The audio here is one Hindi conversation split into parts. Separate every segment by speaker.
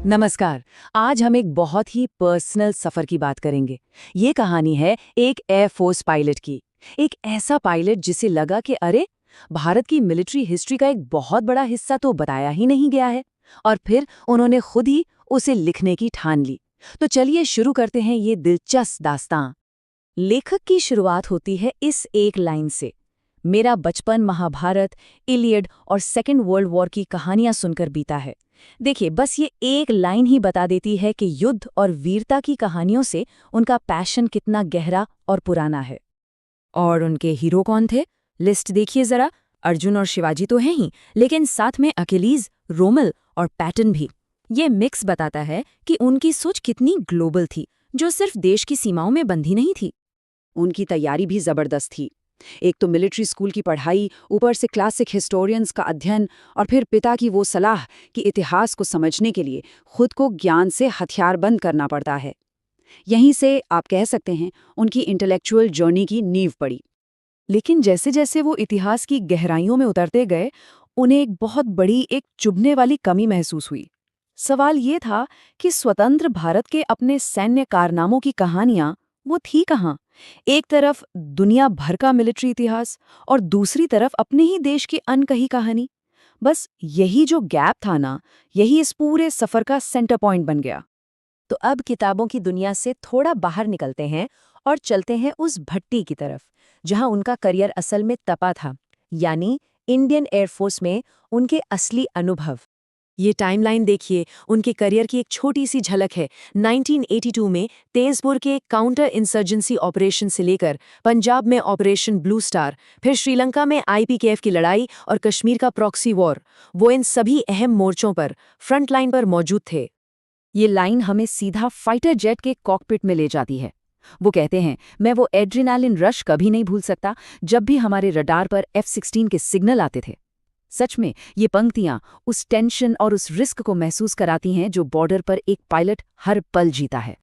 Speaker 1: नमस्कार। आज हम एक बहुत ही पर्सनल सफर की बात करेंगे। ये कहानी है एक एयरफोर्स पायलट की। एक ऐसा पायलट जिसे लगा कि अरे, भारत की मिलिट्री हिस्ट्री का एक बहुत बड़ा हिस्सा तो बताया ही नहीं गया है। और फिर उन्होंने खुद ही उसे लिखने की ठान ली। तो चलिए शुरू करते हैं ये दिलचस्प दास्तां। लेखक की शुरुआत होती है इस एक लाइन से। मेरा बचपन महाभारत, इलियड और सेकेंड वर्ल्ड वॉर की कहानियां सुनकर बीता है। देखिए, बस ये एक लाइन ही बता देती है कि युद्ध और वीरता की कहानियों से उनका पैशन कितना गहरा और पुराना है। और उनके हीरो कौन थे? लिस्ट देखिए जरा। अर्जुन और शिवाजी तो हैं ही, लेकिन साथ में अकेलीज, रोमल और पैटर्न भी। ये मिक्स बताता है कि उनकी सोच कितनी ग्लोबल थी, जो सिर्फ देश की सीमाओं में बंधी नहीं थी। उनकी तैयारी भी जबरदस्त थी। एक तो मिलिट्री स्कूल की पढ़ाई, ऊपर से क्लासिक हिस्टोरियंस का अध्ययन, और फिर पिता की वो सलाह कि इतिहास को समझने के लिए खुद को ज्ञान से हथियारबंद करना पड़ता है। यहीं से आप कह सकते हैं उनकी इंटेलेक्चुअल जर्नी की नींव पड़ी। लेकिन जैसे जैसे वो इतिहास की गहराइयों में उतरते गए, उन्हें एक बहुत बड़ी, एक चुभने वाली कमी महसूस हुई। सवाल ये था कि स्वतंत्र भारत के अपने सैन्य कारनामों की कहानियां वो थी कहाँ? एक तरफ दुनिया भर का मिलिट्री इतिहास और दूसरी तरफ अपने ही देश की अनकही कहानी। बस यही जो गैप था ना, यही इस पूरे सफर का सेंटर पॉइंट बन गया। तो अब किताबों की दुनिया से थोड़ा बाहर निकलते हैं और चलते हैं उस भट्टी की तरफ, जहां उनका करियर असल में तपा था, यानी इंडियन एयरफोर्स में उनके असली अनुभव। ये टाइमलाइन देखिए, उनके करियर की एक छोटी सी झलक है। 1982 में तेजपुर के काउंटर इंसर्जेंसी ऑपरेशन से लेकर पंजाब में ऑपरेशन ब्लू स्टार, फिर श्रीलंका में आईपीकेएफ की लड़ाई और कश्मीर का प्रॉक्सी वॉर, वो इन सभी अहम मोर्चों पर फ्रंट लाइन पर मौजूद थे। ये लाइन हमें सीधा फाइटर जेट के कॉकपिट में ले जाती है। वो कहते हैं, मैं वो एड्रेनालिन रश कभी नहीं भूल सकता जब भी हमारे रडार पर F-16 के सिग्नल आते थे। सच में ये पंक्तियां उस टेंशन और उस रिस्क को महसूस कराती हैं जो बॉर्डर पर एक पायलट हर पल जीता है।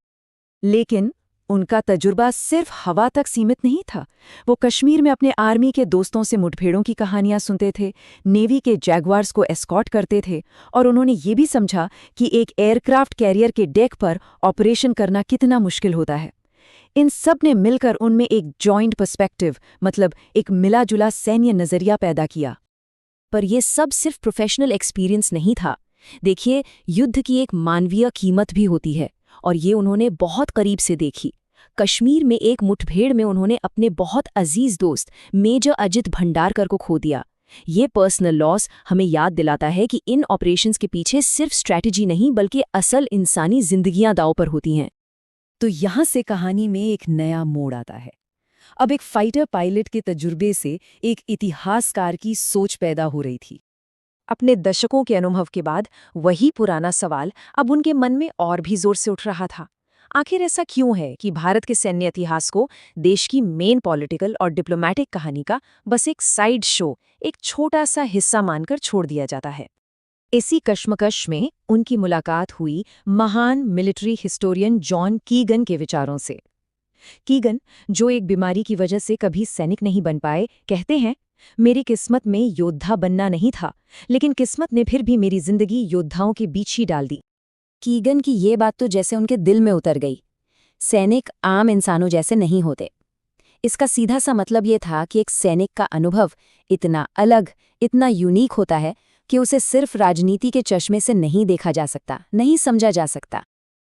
Speaker 1: लेकिन उनका तजुर्बा सिर्फ हवा तक सीमित नहीं था। वो कश्मीर में अपने आर्मी के दोस्तों से मुठभेड़ों की कहानियां सुनते थे, नेवी के जैगवार्स को एस्कॉर्ट करते थे, और उन्होंने ये भी समझा कि एक एयरक्राफ्ट कैरियर के डेक पर ऑपरेशन करना कितना मुश्किल होता है। इन सब ने मिलकर उनमें एक जॉइंट पर्सपेक्टिव, मतलब एक मिला-जुला सैन्य नजरिया पैदा किया। पर यह सब सिर्फ प्रोफेशनल एक्सपीरियंस नहीं था। देखिए, युद्ध की एक मानवीय कीमत भी होती है, और ये उन्होंने बहुत करीब से देखी। कश्मीर में एक मुठभेड़ में उन्होंने अपने बहुत अजीज दोस्त मेजर अजित भंडारकर को खो दिया। ये पर्सनल लॉस हमें याद दिलाता है कि इन ऑपरेशंस के पीछे सिर्फ स्ट्रैटेजी नहीं, बल्कि असल इंसानी जिंदगियां दांव पर होती हैं। तो यहाँ से कहानी में एक नया मोड़ आता है। अब एक फाइटर पायलट के तजुर्बे से एक इतिहासकार की सोच पैदा हो रही थी। अपने दशकों के अनुभव के बाद वही पुराना सवाल अब उनके मन में और भी जोर से उठ रहा था। आखिर ऐसा क्यों है कि भारत के सैन्य इतिहास को देश की मेन पॉलिटिकल और डिप्लोमैटिक कहानी का बस एक साइड शो, एक छोटा सा हिस्सा मानकर छोड़ दिया जाता है? इसी कश्मकश में उनकी मुलाकात हुई महान मिलिट्री हिस्टोरियन जॉन कीगन के विचारों से। कीगन, जो एक बीमारी की वजह से कभी सैनिक नहीं बन पाए, कहते हैं, मेरी किस्मत में योद्धा बनना नहीं था, लेकिन किस्मत ने फिर भी मेरी जिंदगी योद्धाओं के बीच ही डाल दी। कीगन की ये बात तो जैसे उनके दिल में उतर गई। सैनिक आम इंसानों जैसे नहीं होते। इसका सीधा सा मतलब ये था कि एक सैनिक का अनुभव इतना अलग, इतना यूनिक होता है कि उसे सिर्फ राजनीति के चश्मे से नहीं देखा जा सकता, नहीं समझा जा सकता।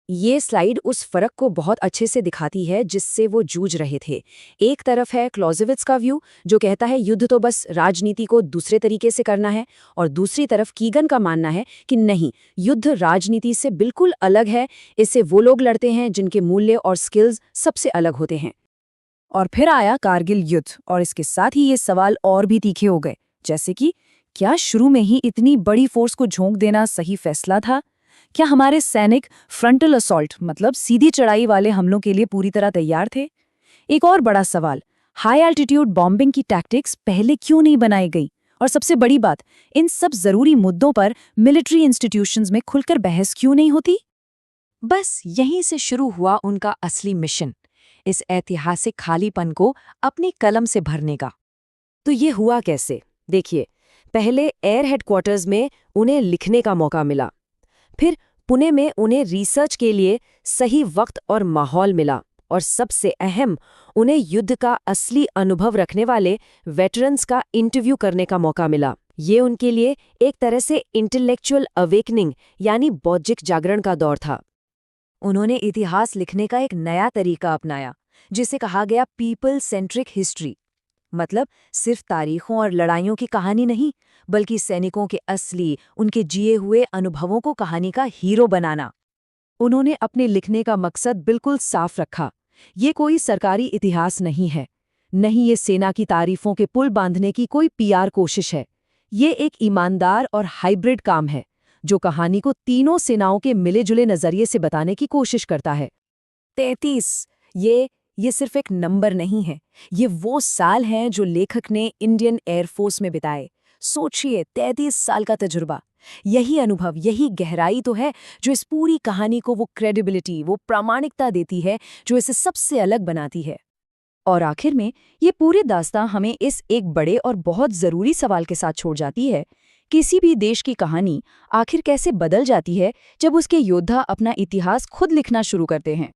Speaker 1: ये स्लाइड उस फर्क को बहुत अच्छे से दिखाती है जिससे वो जूझ रहे थे। एक तरफ है क्लॉज़ेविट्ज़ का व्यू, जो कहता है युद्ध तो बस राजनीति को दूसरे तरीके से करना है, और दूसरी तरफ कीगन का मानना है कि नहीं, युद्ध राजनीति से बिल्कुल अलग है, इससे वो लोग लड़ते हैं जिनके मूल्य और स्किल्स सबसे अलग होते हैं। और फिर आया कारगिल युद्ध, और इसके साथ ही ये सवाल और भी तीखे हो गए, जैसे कि क्या शुरू में ही इतनी बड़ी फोर्स को झोंक देना सही फैसला था? क्या हमारे सैनिक फ्रंटल असॉल्ट, मतलब सीधी चढ़ाई वाले हमलों के लिए पूरी तरह तैयार थे? एक और बड़ा सवाल, हाई एल्टीट्यूड बॉम्बिंग की टैक्टिक्स पहले क्यों नहीं बनाई गई? और सबसे बड़ी बात, इन सब जरूरी मुद्दों पर मिलिट्री इंस्टीट्यूशंस में खुलकर बहस क्यों नहीं होती? बस यहीं से शुरू हुआ उनका असली मिशन, इस ऐतिहासिक खालीपन को अपनी कलम से भरने का। तो ये हुआ कैसे? देखिए, पहले एयर हेडक्वार्टर्स में उन्हें लिखने का मौका मिला। फिर
Speaker 2: पुणे में उन्हें रिसर्च के लिए सही वक्त और माहौल मिला, और सबसे अहम, उन्हें युद्ध का असली अनुभव रखने वाले वेटरन्स का इंटरव्यू करने का मौका मिला। ये उनके लिए एक तरह से इंटेलेक्चुअल अवेकनिंग यानी बौद्धिक जागरण का दौर था।
Speaker 1: उन्होंने इतिहास लिखने का एक नया तरीका अपनाया, जिसे कहा गया पीपल सेंट्रिक हिस्ट्री। मतलब सिर्फ तारीखों और लड़ाइयों की कहानी नहीं, बल्कि सैनिकों के असली, उनके जिए हुए अनुभवों को कहानी का हीरो बनाना। उन्होंने अपने लिखने का मकसद बिल्कुल साफ रखा। ये कोई सरकारी इतिहास नहीं है, नहीं ये सेना की तारीफों के पुल बांधने की कोई पीआर कोशिश है। ये एक ईमानदार और हाइब्रिड काम है, जो कहानी को तीनों सेनाओं के मिले-जुले नजरिए से बताने की कोशिश करता है। 33 ये सिर्फ एक नंबर नहीं है, ये वो साल हैं जो लेखक ने इंडियन एयरफोर्स में बिताए। सोचिए, 33 साल का तजुर्बा। यही अनुभव, यही गहराई तो है जो इस पूरी कहानी को वो क्रेडिबिलिटी, वो प्रामाणिकता देती है जो इसे सबसे अलग बनाती है। और आखिर में ये पूरी दास्तां हमें इस एक बड़े और बहुत ज़रूरी सवाल के साथ छोड़ जाती है, किसी भी देश की कहानी आखिर कैसे बदल जाती है जब उसके योद्धा अपना इतिहास खुद लिखना शुरू करते हैं।